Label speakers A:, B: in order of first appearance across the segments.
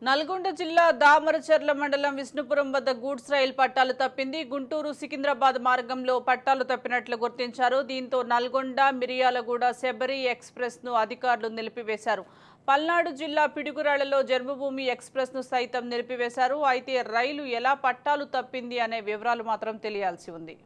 A: నల్గొండ జిల్లా దామరచర్ల మండలం విష్ణుపురం వద్ద గూడ్స్ రైలు పట్టాలు తప్పింది. గుంటూరు సికింద్రాబాద్ మార్గంలో పట్టాలు తప్పినట్లు గుర్తించారు. దీంతో నల్గొండ మిరియాలగూడ శబరి ఎక్స్ప్రెస్ ను అధికారులు నిలిపివేశారు. పల్నాడు జిల్లా పిడుగురాళ్లలో జన్మభూమి ఎక్స్ప్రెస్ ను సైతం నిలిపివేశారు. అయితే రైలు ఎలా పట్టాలు తప్పింది అనే వివరాలు మాత్రం తెలియాల్సి ఉంది.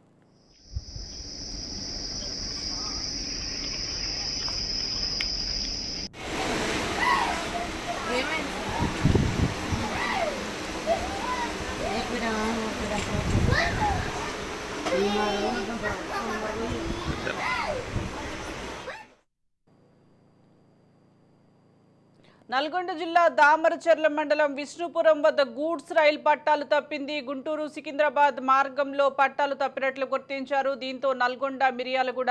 A: నల్గొండ జిల్లా దామరచర్ల మండలం విష్ణుపురం వద్ద గూడ్స్ రైలు పట్టాలు తప్పింది. గుంటూరు సికింద్రాబాద్ మార్గంలో పట్టాలు తప్పినట్లు గుర్తించారు. దీంతో నల్గొండ మిరియాలగూడ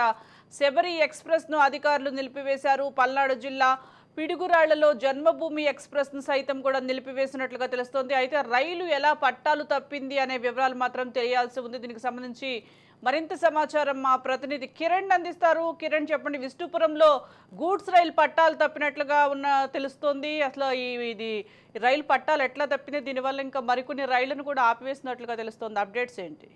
A: శబరి ఎక్స్ప్రెస్ ను అధికారులు నిలిపివేశారు. పల్నాడు జిల్లా పిడుగురాళ్లలో జన్మభూమి ఎక్స్ప్రెస్ ను సైతం కూడా నిలిపివేసినట్లుగా తెలుస్తోంది. అయితే రైలు ఎలా పట్టాలు తప్పింది అనే వివరాలు మాత్రం తెలియాల్సి ఉంది. దీనికి సంబంధించి మరింత సమాచారం మా ప్రతినిధి కిరణ్ అందిస్తారు. కిరణ్, చెప్పండి, విష్ణుపురంలో గూడ్స్ రైలు పట్టాలు తప్పినట్లుగా తెలుస్తోంది. అసలు ఇది రైలు పట్టాలు ఎట్లా తప్పింది, దీనివల్ల ఇంకా మరికొన్ని రైళ్లను కూడా ఆపివేసినట్లుగా తెలుస్తోంది. అప్డేట్స్ ఏంటి?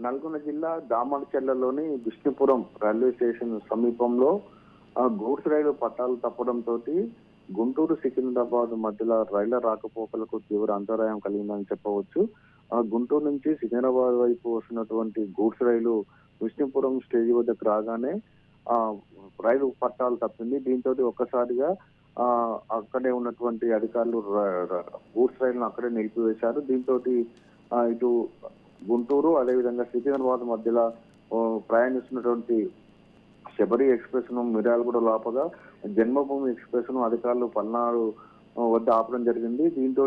B: నల్గొండ జిల్లా దామరచెర్లలోని విష్ణుపురం రైల్వే స్టేషన్ సమీపంలో గూడ్స్ రైలు పట్టాలు తప్పడంతో గుంటూరు సికింద్రాబాద్ మధ్యలో రైళ్ల రాకపోకలకు తీవ్ర అంతరాయం కలిగిందని చెప్పవచ్చు. గుంటూరు నుంచి సికింద్రాబాద్ వైపు వస్తున్నటువంటి గూడ్స్ రైలు విష్ణుపురం స్టేజ్ వద్దకు రాగానే రైలు పట్టాలు తప్పింది. దీంతో ఒక్కసారిగా అక్కడే ఉన్నటువంటి అధికారులు గూడ్స్ రైలును అక్కడే నిలిపివేశారు. దీంతో ఇటు గుంటూరు అదేవిధంగా సికింద్రాబాద్ మధ్యలో ప్రయాణిస్తున్నటువంటి శబరి ఎక్స్ప్రెస్ ను మిర్యాలగూడ లోపగా జన్మభూమి ఎక్స్ప్రెస్ ను అధికారులు పల్నాడు వద్ద ఆపడం జరిగింది. దీంతో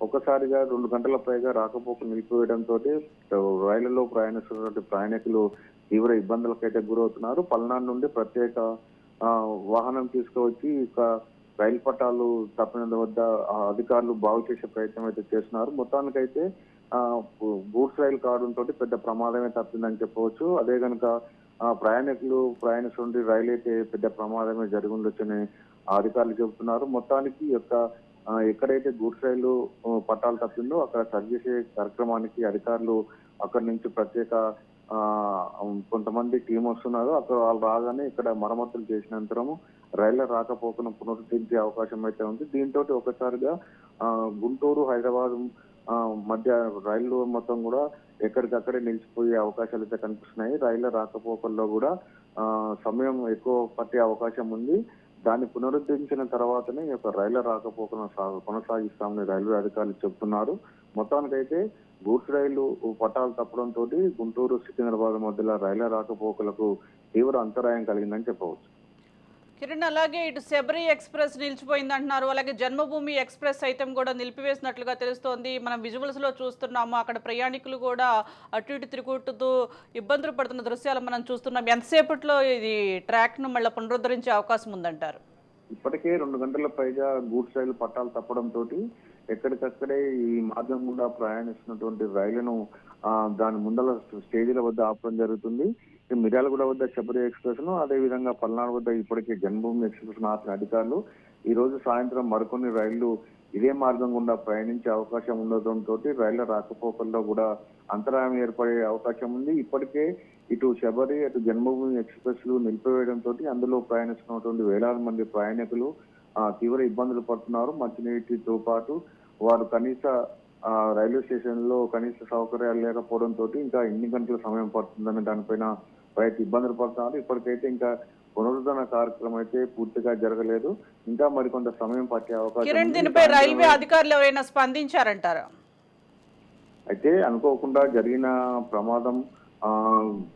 B: ఒక్కసారిగా 2 గంటల పైగా రాకపోకలు నిలిపివేయడంతో రైళ్లలో ప్రయాణిస్తున్నటువంటి ప్రయాణికులు తీవ్ర ఇబ్బందులకైతే గురవుతున్నారు. పల్నాడు నుండి ప్రత్యేక వాహనం తీసుకువచ్చి ఇక రైలు పట్టాలు తప్పిన వద్ద అధికారులు బాగు చేసే ప్రయత్నం అయితే చేస్తున్నారు. మొత్తానికైతే గూడ్స్ రైలు కావడంతో పెద్ద ప్రమాదమే తప్పిందని చెప్పవచ్చు. అదే కనుక ప్రయాణికులు ప్రయాణిస్తుంటే రైలు అయితే పెద్ద ప్రమాదమే జరిగి ఉండొచ్చని అధికారులు చెబుతున్నారు. మొత్తానికి ఎక్కడైతే గూడ్స్ రైలు పట్టాలు తప్పిందో అక్కడ సరిచేసే కార్యక్రమానికి అధికారులు అక్కడి నుంచి ప్రత్యేక కొంతమంది టీం వస్తున్నారు. అక్కడ వాళ్ళు రాగానే ఇక్కడ మరమ్మతులు చేసినంతరం రైళ్ల రాకపోకను పునరుద్ధరించే అవకాశం అయితే ఉంది. దీంతో ఒకసారిగా గుంటూరు హైదరాబాద్ మధ్య రైళ్లు మొత్తం కూడా ఎక్కడికక్కడే నిలిచిపోయే అవకాశాలు అయితే కనిపిస్తున్నాయి. రైళ్ల రాకపోకల్లో కూడా సమయం ఎక్కువ పట్టే అవకాశం ఉంది. దాన్ని పునరుద్ధరించిన తర్వాతనే ఈ యొక్క రైళ్ల రాకపోకలను కొనసాగిస్తామని రైల్వే అధికారులు చెబుతున్నారు. మొత్తానికైతే గూడ్స్ రైలు పట్టాలు తప్పడంతో గుంటూరు సికింద్రాబాద్ మధ్యలో రైళ్ల రాకపోకలకు తీవ్ర అంతరాయం కలిగిందని చెప్పవచ్చు.
A: కిరణ్, అలాగే ఇటు శబరి ఎక్స్ప్రెస్ నిలిచిపోయింది అంటున్నారు. అలాగే జన్మభూమి ఎక్స్ప్రెస్ సైతం కూడా నిలిపివేసినట్లుగా తెలుస్తోంది. మనం విజువల్స్ లో చూస్తున్నాము. అక్కడ ప్రయాణికులు కూడా అటు ఇటు తిరుగుతూ ఇబ్బందులు పడుతున్న దృశ్యాలు మనం చూస్తున్నాం. ఎంతసేపట్లో ఇది ట్రాక్ ను మళ్ళీ పునరుద్ధరించే అవకాశం ఉందంటారు?
B: ఇప్పటికే 2 గంటల పైగా గూడ్స్ రైలు పట్టాలు తప్పడంతో ఎక్కడికక్కడే ఈ మార్గం గుండా ప్రయాణిస్తున్నటువంటి రైళ్లను దాని ముందల స్టేజీల వద్ద ఆపడం జరుగుతుంది. మిర్యాలగూడ వద్ద శబరి ఎక్స్ప్రెస్ ను అదేవిధంగా పల్నాడు వద్ద ఇప్పటికే జన్మభూమి ఎక్స్ప్రెస్ ను ఆపిన అధికారులు ఈ రోజు సాయంత్రం మరికొన్ని రైళ్లు ఇదే మార్గం గుండా ప్రయాణించే అవకాశం ఉండడంతో రైళ్ల రాకపోకల్లో కూడా అంతరాయం ఏర్పడే అవకాశం ఉంది. ఇప్పటికే ఇటు శబరి అటు జన్మభూమి ఎక్స్ప్రెస్ లు నిలిపివేయడంతో అందులో ప్రయాణిస్తున్నటువంటి వేలాది మంది ప్రయాణికులు తీవ్ర ఇబ్బందులు పడుతున్నారు. మంచినీటితో పాటు వారు కనీస రైల్వే స్టేషన్ లో కనీస సౌకర్యాలు లేకపోవడంతో ఇంకా ఎన్ని గంటల సమయం పడుతుందని దానిపైన రైతు ఇబ్బందులు పడుతున్నారు. ఇప్పటికైతే ఇంకా పునరుద్ధరణ కార్యక్రమం అయితే పూర్తిగా జరగలేదు. ఇంకా మరికొంత సమయం పట్టే అవకాశం.
A: దీనిపై రైల్వే అధికారులు ఎవరైనా స్పందించారంటారా?
B: అయితే అనుకోకుండా జరిగిన ప్రమాదం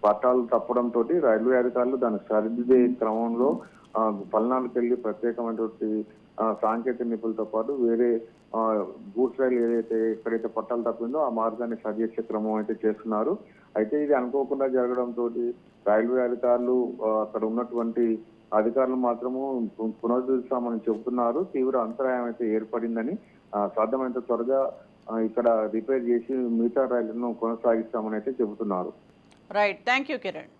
B: పట్టాలు తప్పడంతో రైల్వే అధికారులు దాన్ని సరిదిద్దే క్రమంలో పల్నాడుకి వెళ్లి ప్రత్యేకమైనటువంటి సాంకేతిక నిపుణులతో పాటు వేరే గూడ్స్ రైలు ఎక్కడైతే పట్టాలు తప్పిందో ఆ మార్గాన్ని సరిచేసే క్రమం అయితే చేస్తున్నారు. అయితే ఇది అనుకోకుండా జరగడంతో రైల్వే అధికారులు అక్కడ ఉన్నటువంటి అధికారులు మాత్రము పునరుద్ధరిస్తామని చెబుతున్నారు. తీవ్ర అంతరాయం అయితే ఏర్పడిందని, సాధ్యమైనంత త్వరగా ఇక్కడ రిపేర్ చేసి మిగతా రైళ్లను కొనసాగిస్తామని అయితే చెబుతున్నారు.
A: Right, thank you Kiran.